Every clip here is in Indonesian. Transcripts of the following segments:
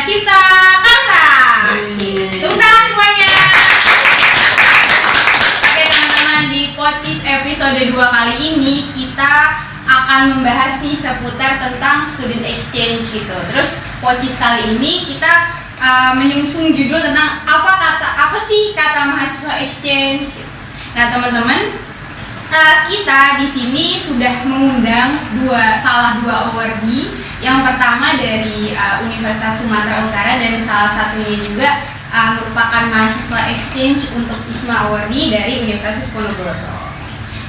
Cipta Karsa. Tepuk tangan semuanya. Oke teman-teman, di Pocis episode 2 kali ini kita akan membahas nih seputar tentang student exchange gitu. Terus Pocis kali ini kita menyungsung judul tentang apa sih kata mahasiswa exchange. Nah teman-teman, kita di sini sudah mengundang salah dua awardee. Yang pertama dari Universitas Sumatera Utara dan salah satunya juga merupakan mahasiswa exchange untuk ISMA awardee dari Universitas Ponorogo.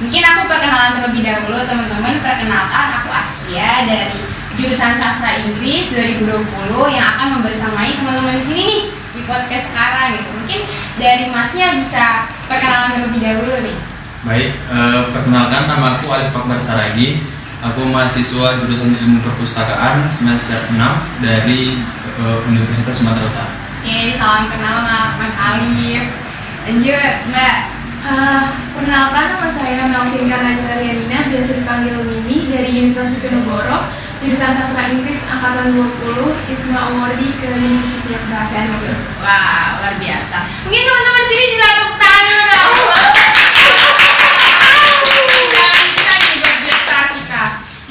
Mungkin aku perkenalan terlebih dahulu teman-teman. Perkenalkan, aku Askia dari jurusan Sastra Inggris 2020 yang akan membersamai teman-teman di sini nih di podcast sekarang gitu. Mungkin dari Masnya bisa perkenalan terlebih dahulu nih. Baik, perkenalkan, nama aku Alif Akbar Saragi. Aku mahasiswa jurusan Ilmu Perpustakaan semester 6 dari Universitas Sumatera Utara. Oke, salam kenal Mas Alif. Lanjut, Mbak. Perkenalkan, nama saya Melvin Karnanya Rianina, biasa dipanggil Mimi, dari Universitas Diponegoro, jurusan Sastra Inggris angkatan 20, ISMA awardee ke University of Glasgow. Wah, luar biasa. Mungkin teman-teman di sini bisa tepuk tangan dulu dong.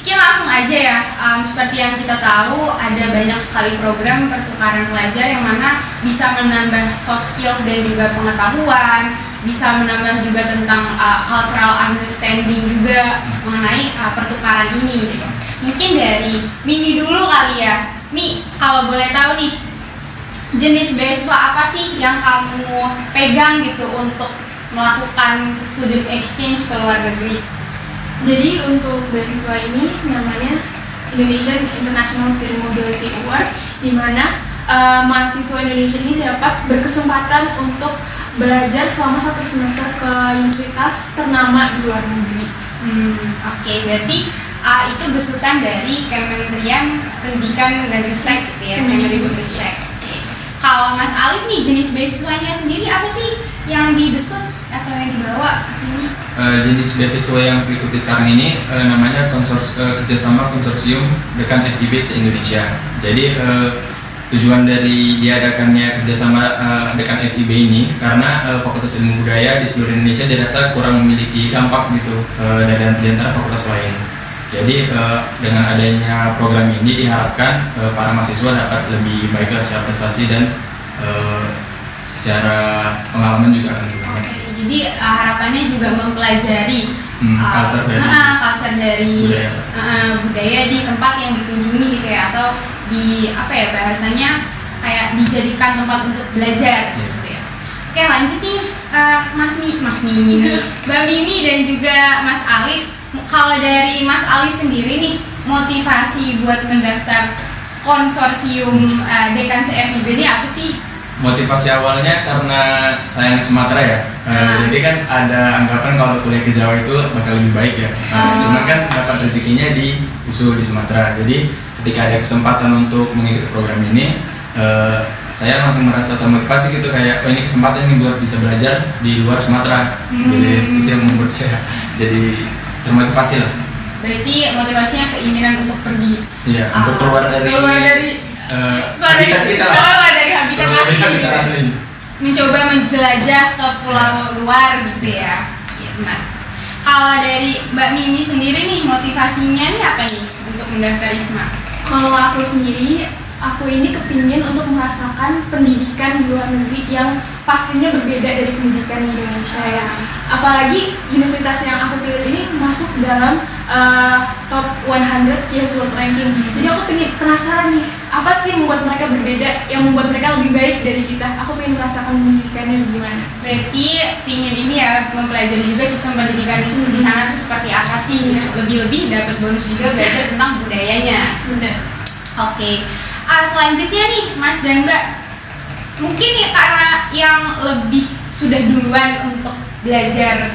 Mungkin langsung aja ya, seperti yang kita tahu ada banyak sekali program pertukaran pelajar yang mana bisa menambah soft skills dan juga pengetahuan, bisa menambah juga tentang cultural understanding juga mengenai pertukaran ini gitu. Mungkin dari Mimi dulu kali ya. Mi, kalau boleh tahu nih, jenis beasiswa apa sih yang kamu pegang gitu untuk melakukan student exchange ke luar negeri? Jadi untuk beasiswa ini namanya Indonesian International Student Mobility Award, di mana mahasiswa Indonesia ini dapat berkesempatan untuk belajar selama 1 semester ke universitas ternama di luar negeri. Oke, berarti itu besutan dari Kementerian Pendidikan dan Ristek gitu ya, Kemendikbudristek. Oke. Kalau Mas Alif nih, jenis beasiswanya sendiri apa sih yang dibesut atau yang dibawa ke sini? Jenis beasiswa yang diikuti sekarang ini namanya kerjasama konsorsium Dekan FIB se-Indonesia. Jadi tujuan dari diadakannya kerjasama Dekan FIB ini karena Fakultas Ilmu Budaya di seluruh Indonesia dirasa kurang memiliki dampak gitu dari antara fakultas lain. Jadi dengan adanya program ini diharapkan para mahasiswa dapat lebih baiklah secara prestasi dan secara pengalaman juga akan juga. Jadi harapannya juga mempelajari culture dari budaya di tempat yang dikunjungi gitu ya, atau di bahasanya kayak dijadikan tempat untuk belajar gitu ya. Oke, lanjut nih Mas Mimi, Mbak Mimi dan juga Mas Alif. Kalau dari Mas Alif sendiri nih, motivasi buat mendaftar konsorsium Dekan FIB ini apa sih? Motivasi awalnya karena saya anak Sumatera ya, jadi kan ada anggapan kalau kuliah ke Jawa itu bakal lebih baik ya. Cuman kan dapat rezekinya di USU di Sumatera. Jadi ketika ada kesempatan untuk mengikuti program ini, saya langsung merasa termotivasi gitu, kayak ini kesempatan nih buat bisa belajar di luar Sumatera. Jadi itu yang membuat saya jadi termotivasi lah. Berarti motivasinya keinginan untuk pergi. Iya, untuk keluar dari habitat kita. Dari habitat asli. Mencoba menjelajah ke pulau luar gitu ya. Iya benar. Kalau dari Mbak Mimi sendiri nih, motivasinya nih apa nih untuk mendaftar ISMA? Kalau aku sendiri, aku ini kepingin untuk merasakan pendidikan di luar negeri yang pastinya berbeda dari pendidikan di Indonesia ya. Apalagi universitas yang aku pilih ini masuk dalam top 100 Kies World Ranking. Jadi aku penasaran nih, apa sih yang membuat mereka berbeda, yang membuat mereka lebih baik dari kita. Aku pengen merasakan pendidikannya bagaimana. Berarti pingin ini ya, mempelajari juga sistem pendidikan di sana tuh seperti apa sih. Lebih-lebih dapat bonus juga belajar tentang budayanya. Benar. Oke. Selanjutnya nih Mas dan Mbak, mungkin ya karena yang lebih sudah duluan untuk belajar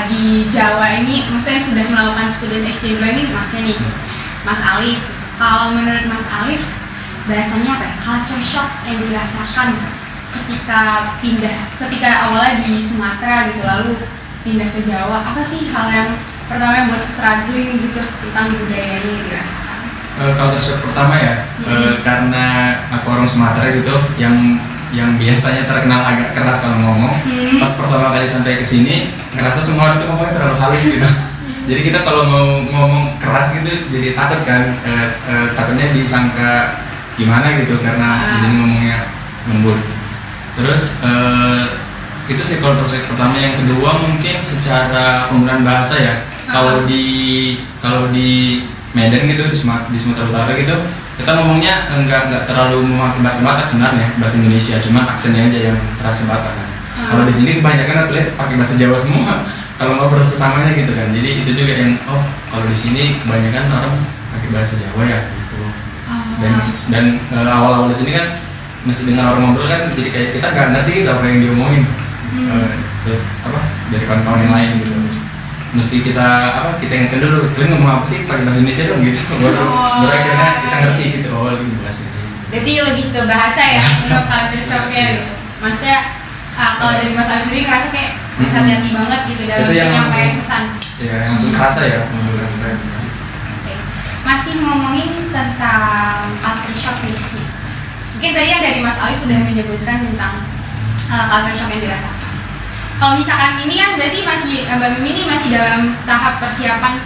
di Jawa ini, maksudnya sudah melakukan student exchange ini, Masnya nih, Mas Alif. Kalau menurut Mas Alif, bahasanya apa ya? Culture shock yang dirasakan ketika awalnya di Sumatera gitu, lalu pindah ke Jawa. Apa sih hal yang pertama yang buat struggling gitu tentang budayanya yang dirasakan? culture shock pertama ya, karena aku orang Sumatera gitu, yang biasanya terkenal agak keras kalau ngomong. Pas pertama kali sampai ke sini, ngerasa semua orang tuh ngomongnya terlalu halus gitu. Jadi kita kalau mau ngomong keras gitu, jadi takut kan, takutnya disangka gimana gitu karena di sini ngomongnya lembut. Terus itu sih culture shock pertama. Yang kedua mungkin secara penggunaan bahasa ya. Kalau di Medan gitu, di Sumatera Utara gitu, kita ngomongnya nggak terlalu memakai bahasa Batak sebenarnya, bahasa Indonesia, cuma aksennya aja yang terasa Batak kan. Kalau di sini kebanyakan aku lihat pakai bahasa Jawa semua kalau ngobrol sesamanya gitu kan. Jadi itu juga yang kalau di sini kebanyakan orang pakai bahasa Jawa ya gitu. Dan awal-awal di sini kan masih dengar orang ngobrol kan, jadi kayak kita nggak ngerti gitu apa yang diomongin dari kawan-kawan yang lain gitu. Mesti kita ingatkan dulu, kalian ngomong apa sih pakai bahasa Indonesia dong gitu. Baru akhirnya kita ngerti gitu, lagi bahasa ini. Berarti lebih ke bahasa ya untuk culture shocknya gitu. Maksudnya kalau dari Mas Ali sendiri ngerasa kayak bisa hati banget gitu dalam penyampaian pesan. Ya langsung kerasa ya, kerasa. Oke. Masih ngomongin tentang culture shock nih. Mungkin tadi yang dari Mas Ali udah menyebutkan tentang culture shock yang dirasakan. Kalau misalkan ini kan berarti Mbak Mimi ini masih dalam tahap persiapan,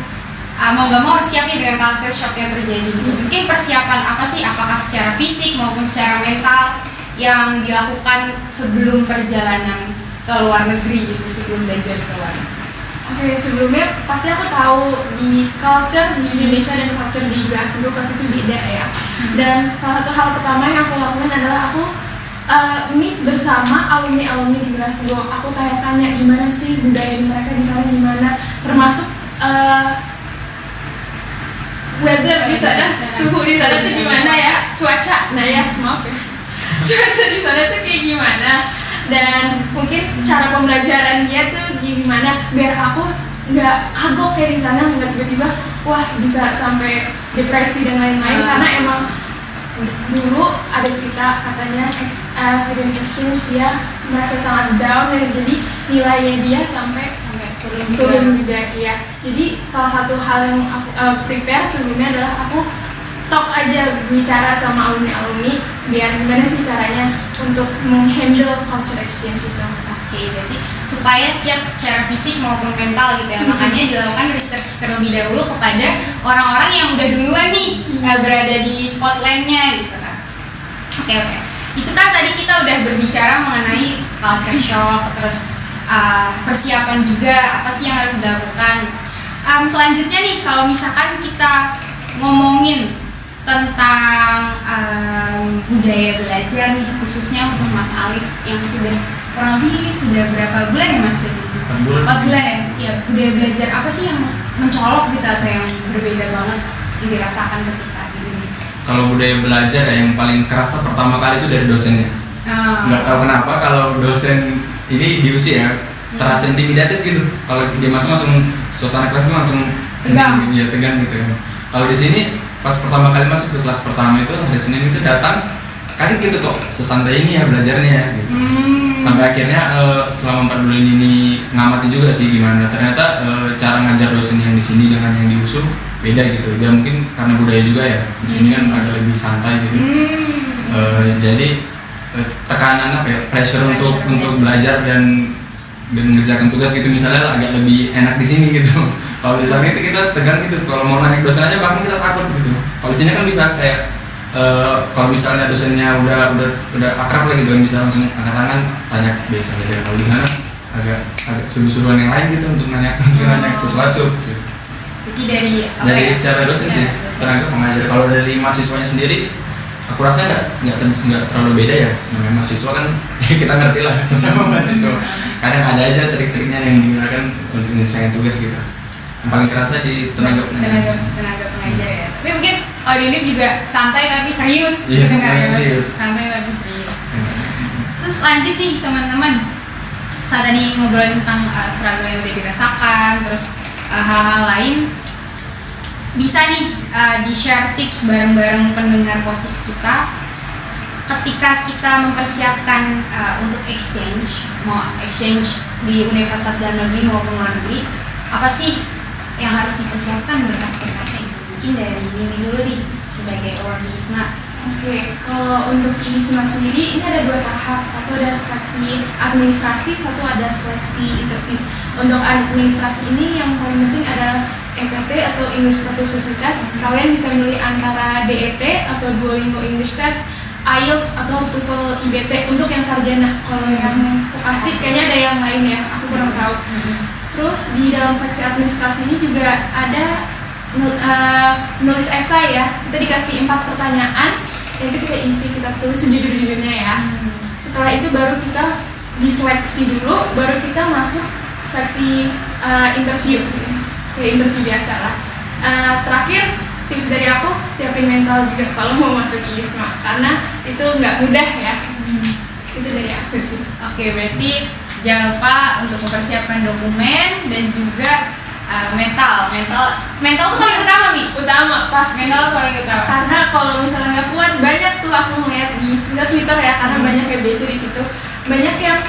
mau gak mau harus siap nih dengan culture shock yang terjadi gitu. Mungkin persiapan apa sih, apakah secara fisik maupun secara mental yang dilakukan sebelum perjalanan ke luar negeri gitu, sebelum belajar ke luar negeri? Oke, sebelumnya pasti aku tahu di culture di Indonesia dan culture di Glasgow pasti itu beda ya. Dan salah satu hal pertama yang aku lakukan adalah aku meet bersama alumni di Glasgow. Aku tanya-tanya gimana sih budaya mereka di sana, gimana, termasuk weather di sana, suhu di sana tuh gimana ya, cuaca. Nah ya, maaf ya, cuaca di sana tuh kayak gimana, dan mungkin cara pembelajaran dia tuh gimana, biar aku nggak kagok kayak di sana, nggak tiba-tiba wah bisa sampai depresi dan lain-lain. Karena emang dulu ada cerita katanya student exchange dia merasa sangat down dan jadi nilainya dia sampai turun juga ya. Jadi salah satu hal yang aku prepare sebelumnya adalah aku talk aja, bicara sama alumni biar gimana sih caranya untuk menghandle culture exchange itu. Oke, berarti supaya siap secara fisik maupun mental gitu ya. Makanya dilakukan research terlebih dahulu kepada orang-orang yang udah duluan nih berada di Scotland-nya gitu kan. Oke. Itu kan tadi kita udah berbicara mengenai culture shock, terus persiapan juga apa sih yang harus dilakukan. Selanjutnya nih, kalau misalkan kita ngomongin tentang budaya belajar nih, khususnya untuk Mas Alif yang kurang lebih sudah berapa bulan ya Mas di sini? 4 bulan ya? Ya, budaya belajar apa sih yang mencolok gitu atau yang berbeda banget yang dirasakan ketika di dunia? Kalau budaya belajar ya, yang paling kerasa pertama kali itu dari dosennya. Nggak tahu kenapa kalau dosen ini diusi ya, terasa intimidatif gitu. Kalau dia masuk langsung suasana kelasnya langsung tegang gitu. Kalau di sini pas pertama kali masuk ke kelas pertama itu hari Senin itu datang kali gitu kok sesantai ini ya belajarnya gitu. Sampai akhirnya selama 4 bulan ini ngamati juga sih gimana ternyata cara ngajar dosen yang di sini dengan yang di USU beda gitu. Dia mungkin karena budaya juga ya, di sini kan agak lebih santai gitu. Jadi tekanan pressure untuk belajar dan mengerjakan tugas gitu misalnya agak lebih enak di sini gitu. Kalau di sana itu kita tegang gitu, kalau mau nanya dosen aja bahkan kita takut gitu. Kalau di sini kan bisa kayak kalau misalnya dosennya udah akrab lah gitu kan, bisa langsung angkat tangan tanya biasa aja. Kalau di sana agak suruh-suruhan yang lain gitu untuk nanya sesuatu. Gitu. Jadi dari secara dosen sih, sekarang itu pengajar. Kalau dari mahasiswanya sendiri, aku rasa nggak terlalu beda ya. Namanya mahasiswa kan kita ngerti lah sesama mahasiswa. Kadang ada aja trik-triknya yang digunakan untuk menyelesaikan tugas gitu. Yang paling kerasa di tenaga pengajar ya. Tapi mungkin Audinip juga santai tapi serius. Iya, serius. Santai tapi serius. Terus lanjut nih teman-teman. Saat tadi ngobrolin tentang struggle yang udah dirasakan, terus hal-hal lain, bisa nih di-share tips bareng-bareng pendengar podcast kita ketika kita mempersiapkan untuk exchange, mau exchange di universitas dalam negeri maupun luar negeri, apa sih yang harus dipersiapkan berkas-berkasnya itu? mungkin dari Mimi dulu nih sebagai award di ISMA. Oke, kalau untuk ISMA sendiri ini ada 2 tahap. Satu ada seleksi administrasi, satu ada seleksi interview. Untuk administrasi ini yang paling penting ada EPT atau English Proficiency Test. Kalian bisa memilih antara DET atau Duolingo English Test, IELTS atau TOEFL IBT untuk yang sarjana. Kalau yang vokasi kayaknya ada yang lain ya, aku kurang tahu. Terus di dalam seleksi administrasi ini juga ada menulis esai ya. Kita dikasih 4 pertanyaan dan itu kita isi, kita tulis sejujur-jujurnya ya. Setelah itu baru kita diseleksi dulu, baru kita masuk seleksi interview, kayak interview biasa lah. Terakhir tips dari aku, siapin mental juga kalau mau masuk ISMA karena itu nggak mudah ya. Itu dari aku sih. Oke, berarti jangan lupa untuk mempersiapkan dokumen dan juga mental tuh paling utama, Mi. Utama pasti. Mental tuh paling utama. Karena kalau misalnya nggak kuat, banyak tuh aku ngeliat di Twitter ya, karena banyak kayak BC di situ, banyak yang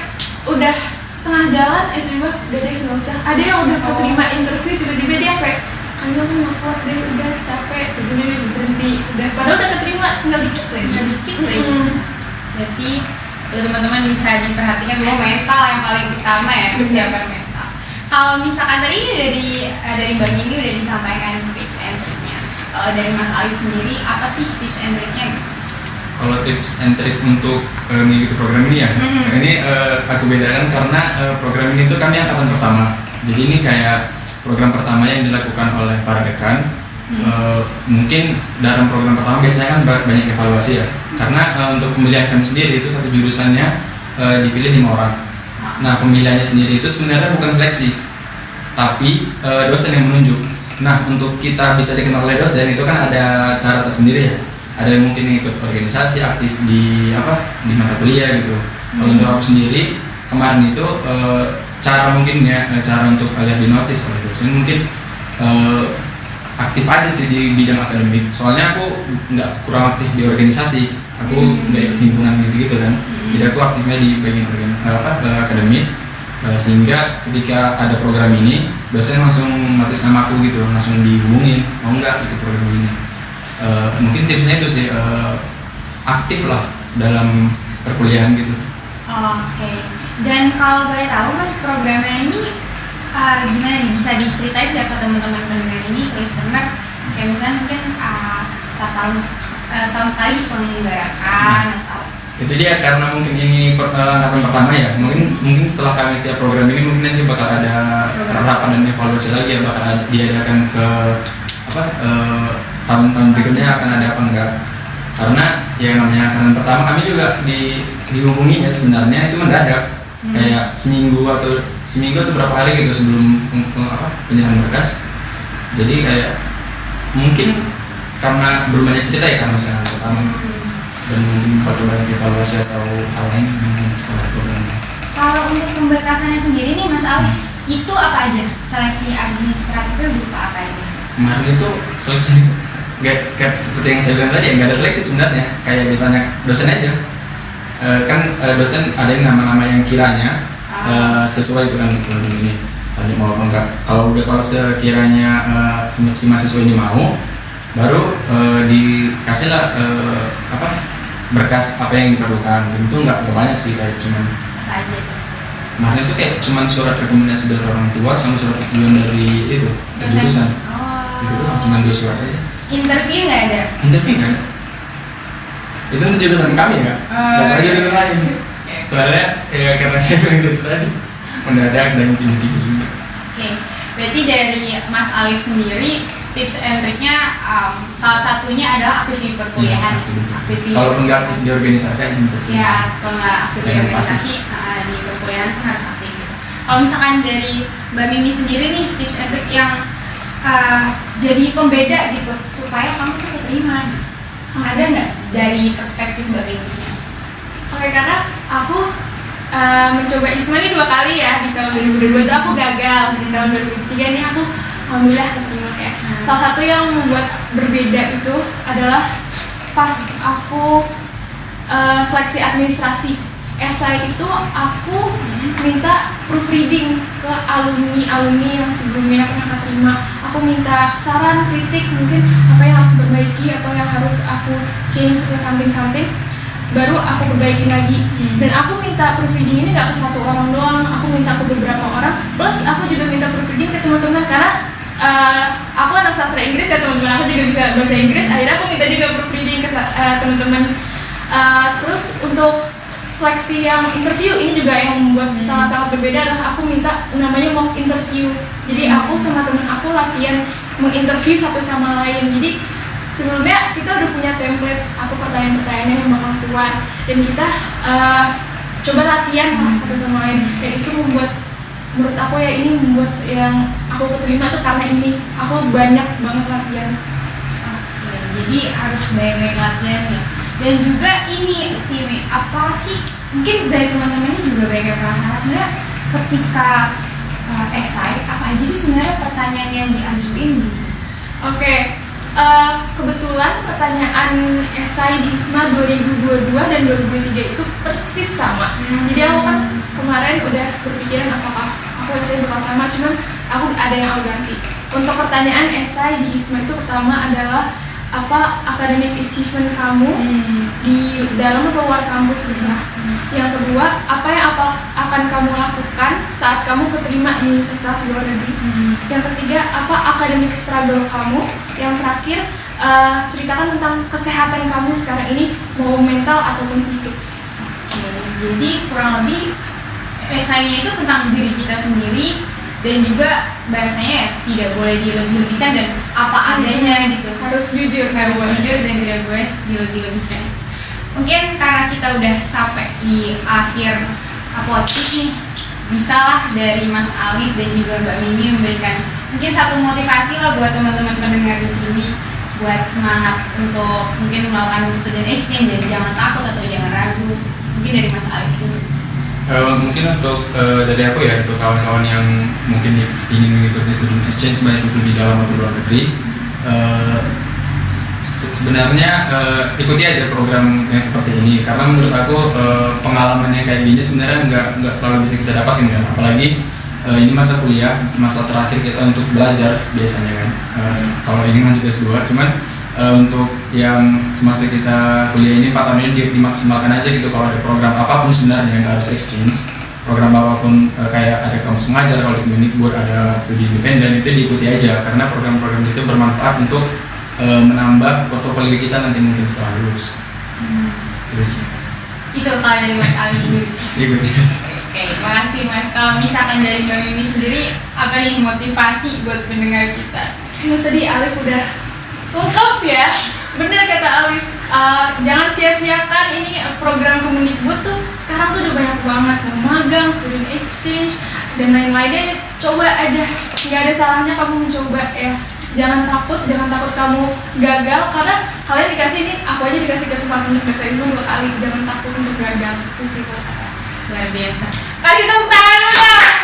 udah setengah jalan, tiba-tiba udah deh nggak usah. Ada yang udah keterima interview, tiba-tiba dia kayak kayaknya aku nggak kuat deh, udah capek, udah berhenti, udah padahal udah keterima tinggal dikit lagi. Berarti tuh teman-teman bisa diperhatikan bahwa mental yang paling utama ya, persiapan mental. Kalau misalkan tadi dari Mbak Mimi udah disampaikan tips and triknya. Kalau dari Mas Alif sendiri, apa sih tips and triknya? Kalau tips and trick untuk mengikuti program ini ya, ini aku bedakan karena program ini tuh kami angkatan pertama. Jadi ini kayak program pertama yang dilakukan oleh para dekan. Mungkin dalam program pertama biasanya kan banyak evaluasi ya. Karena untuk pemilihan kami sendiri itu satu jurusannya dipilih 5 orang. Nah, pemilihannya sendiri itu sebenarnya bukan seleksi, tapi dosen yang menunjuk. Nah, untuk kita bisa dikenal oleh dosen itu kan ada cara tersendiri ya. Ada yang mungkin ikut organisasi, aktif di mata kuliah gitu. Kalau untuk aku sendiri kemarin itu cara untuk agar dinotis oleh dosen mungkin aktif aja sih di bidang akademik. Soalnya aku nggak kurang aktif di organisasi, aku nggak ikut himpunan gitu kan. Jadi aku aktifnya di bagian akademis, sehingga ketika ada program ini dosen langsung notice nama aku gitu, langsung dihubungin mau nggak ikut program ini. Mungkin tipsnya itu sih aktif lah dalam perkuliahan gitu. Oke. Dan kalau boleh tahu Mas, programnya ini gimana nih, bisa diceritain nggak ke teman-teman pendengar ini, listener, kayak misalnya mungkin setahun sekali diselenggarakan atau itu dia, karena mungkin ini angkatan pertama ya, mungkin setelah kami siap program ini mungkin nanti bakal ada rapat dan evaluasi lagi ya, bakal diadakan ke tahun-tahun berikutnya akan ada apa enggak. Karena ya namanya angkatan pertama kami juga dihubunginya sebenarnya itu mendadak, kayak seminggu atau berapa hari gitu sebelum penyerahan berkas. Jadi kayak mungkin karena belum banyak cerita ya, karena saya pertama dan mungkin perlu banyak evaluasi atau hal lain mungkin setelah programnya. Kalau untuk pemberkasannya sendiri nih Mas Alif, itu apa aja? Seleksi administratifnya berupa apa aja? Kemarin itu seleksi nggak seperti yang saya bilang tadi ya, nggak ada seleksi sebenarnya, kayak ditanya dosen aja. Dosen ada yang nama-nama yang kiranya sesuai itu kan program ini tadi mau apa enggak. Kalau sekiranya si mahasiswa ini mau, baru dikasihlah berkas apa yang diperlukan. Itu nggak banyak sih, kayak cuman Apa aja tuh? kemarin itu kayak cuman surat rekomendasi dari orang tua sama surat persetujuan dari itu jurusan. Itu cuma 2 surat aja. Interview nggak ada? Interview kan? Itu untuk jurusan kami ya, nggak ada jurusan lain. Soalnya ya karena saya bilang itu tadi mendadak dan tiba-tiba juga. Oke, berarti dari Mas Alif sendiri tips and triknya salah satunya adalah aktif di perkuliahan. Aktif di kalau nggak aktif di organisasi aja ya, kalau nggak aktif di Jangan organisasi di perkuliahan pun harus aktif gitu. Kalau misalkan dari Mbak Mimi sendiri nih, tips and trik yang jadi pembeda gitu supaya kamu tuh keterima gitu. Ada nggak dari perspektif Mbak Mimi sendiri? Oke, karena aku mencoba ISMA ini 2 kali ya. Di tahun 2022 itu aku gagal, di tahun 2023 ini aku alhamdulillah keterima ya. Salah satu yang membuat berbeda itu adalah pas aku seleksi administrasi esai itu, aku minta proofreading ke alumni yang sebelumnya pernah keterima. aku minta saran, kritik, mungkin apa yang harus diperbaiki, apa yang harus aku change ke something baru aku perbaiki lagi. Dan aku minta proofreading ini nggak ke satu orang doang, aku minta ke beberapa orang, plus aku juga minta proofreading ke teman-teman karena aku anak sastra Inggris ya, teman-teman aku juga bisa bahasa Inggris, akhirnya aku minta juga proofreading ke teman-teman. Terus untuk seleksi yang interview ini juga yang membuat sangat-sangat berbeda adalah aku minta namanya mock interview. Jadi aku sama temen aku latihan menginterview satu sama lain. Jadi sebelumnya kita udah punya template apa pertanyaan-pertanyaannya yang bakal keluar, dan kita coba latihan satu sama lain, dan itu membuat, menurut aku ya, ini membuat yang aku keterima tuh karena ini aku banyak banget latihan. Oke, jadi harus banyak latihan ya. Dan juga ini sih, apa sih, mungkin dari teman-teman ini juga banyak yang penasaran sebenarnya ketika esai apa aja sih sebenarnya pertanyaan yang diajuin gitu. Oke, kebetulan pertanyaan esai di ISMA 2022 dan 2023 itu persis sama. Jadi aku kan kemarin udah berpikiran apakah aku esai bakal sama, cuman aku ada yang aku ganti. Untuk pertanyaan esai di ISMA itu pertama adalah apa academic achievement kamu di dalam atau luar kampus misalnya. Yang kedua, apa yang akan kamu lakukan saat kamu keterima di universitas luar negeri. Yang ketiga, apa academic struggle kamu. Yang terakhir, ceritakan tentang kesehatan kamu sekarang ini, mau mental ataupun fisik. Oke, jadi kurang lebih esainya itu tentang diri kita sendiri, dan juga bahasanya ya tidak boleh dilebih-lebihkan dan apa adanya gitu. Harus jujur, Harus jujur dan tidak boleh dilebih-lebihkan. Mungkin karena kita udah sampai di akhir podcast nih, bisalah dari Mas Alif dan juga Mbak Mimi memberikan mungkin satu motivasi lah buat teman-teman pendengar di sini, buat semangat untuk mungkin melakukan student exchange, dan jangan takut atau jangan ragu. Mungkin dari Mas Alif dulu. Mungkin untuk dari aku ya, untuk kawan-kawan yang mungkin ingin mengikuti student exchange baik itu di dalam atau luar negeri, sebenarnya ikuti aja program yang seperti ini, karena menurut aku pengalaman yang kayak gini sebenarnya nggak selalu bisa kita dapatin kan, apalagi ini masa kuliah, masa terakhir kita untuk belajar biasanya kan, kalau ingin lanjut S2, cuman untuk yang semasa kita kuliah ini 4 tahun ini dimaksimalkan aja gitu. Kalau ada program apapun sebenarnya nggak harus exchange, program apapun kayak ada kampus mengajar, kalau di Kemendikbud ada studi independen, itu diikuti aja karena program-program itu bermanfaat untuk menambah portofolio kita nanti mungkin setelah lulus. Terus Itu kalau dari Mas Alif dulu. ikuti aja. Oke, makasih Mas. Kalau misalkan dari Mbak Mimi sendiri, apa nih motivasi buat pendengar kita? Tadi Alif udah lengkap ya, bener kata Alif. Jangan sia-siakan ini program Kemendikbud tuh sekarang tuh udah banyak banget, mau magang, student exchange dan lain-lainnya. Coba aja, nggak ada salahnya kamu mencoba ya. Jangan takut kamu gagal, karena kalian dikasih ini, aku aja dikasih kesempatan untuk baca ilmu 2 kali. Jangan takut untuk gagal, itu sih kok. Luar biasa. Kasih tepuk tangan dulu dong.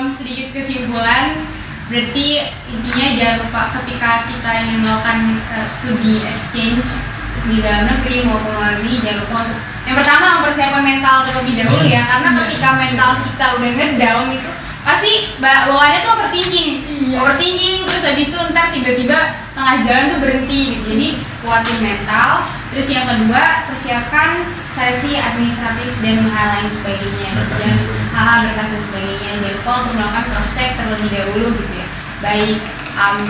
Sedikit kesimpulan, berarti intinya jangan lupa ketika kita ingin melakukan studi exchange di dalam negeri maupun luar negeri, jangan lupa untuk yang pertama mempersiapkan mental terlebih dahulu ya, karena ketika mental kita udah ngedown itu pasti bawaannya tuh overthinking, terus habis itu ntar tiba-tiba tengah jalan tuh berhenti gitu. Jadi kuatin mental. Terus yang kedua, persiapkan seleksi administratif dan hal lain sebagainya, berkas dan sebagainya. Jangan lupa untuk melakukan prospek terlebih dahulu gitu ya, baik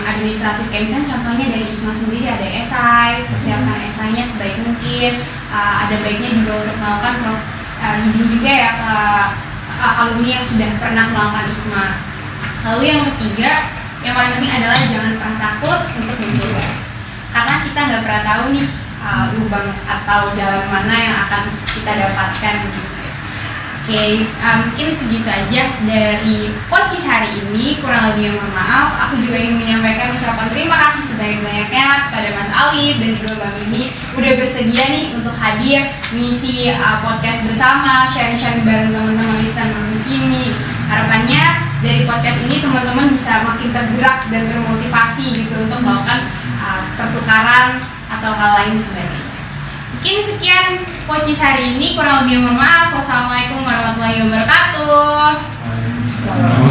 administratif kayak misalnya contohnya dari ISMA sendiri ada esai, persiapkan esainya sebaik mungkin. Ada baiknya juga untuk melakukan review juga ya ke alumni yang sudah pernah melakukan ISMA. Lalu yang ketiga, yang paling penting adalah jangan pernah takut untuk mencoba, karena kita nggak pernah tahu nih lubang atau jalan mana yang akan kita dapatkan gitu. Oke, mungkin segitu aja dari podcast hari ini. Kurang lebih mohon maaf. Aku juga ingin menyampaikan ucapan terima kasih sebanyak-banyaknya kepada Mas Alif dan juga Mbak Mimi udah bersedia nih untuk hadir mengisi podcast bersama, sharing-sharing bareng teman-teman listener di sini. Harapannya dari podcast ini teman-teman bisa makin tergerak dan termotivasi gitu untuk melakukan pertukaran atau hal lain sebagainya. Mungkin sekian podcast hari ini, kurang lebih mohon maaf. Wassalamualaikum warahmatullahi wabarakatuh. wabarakatuh. Waalaikumsalam.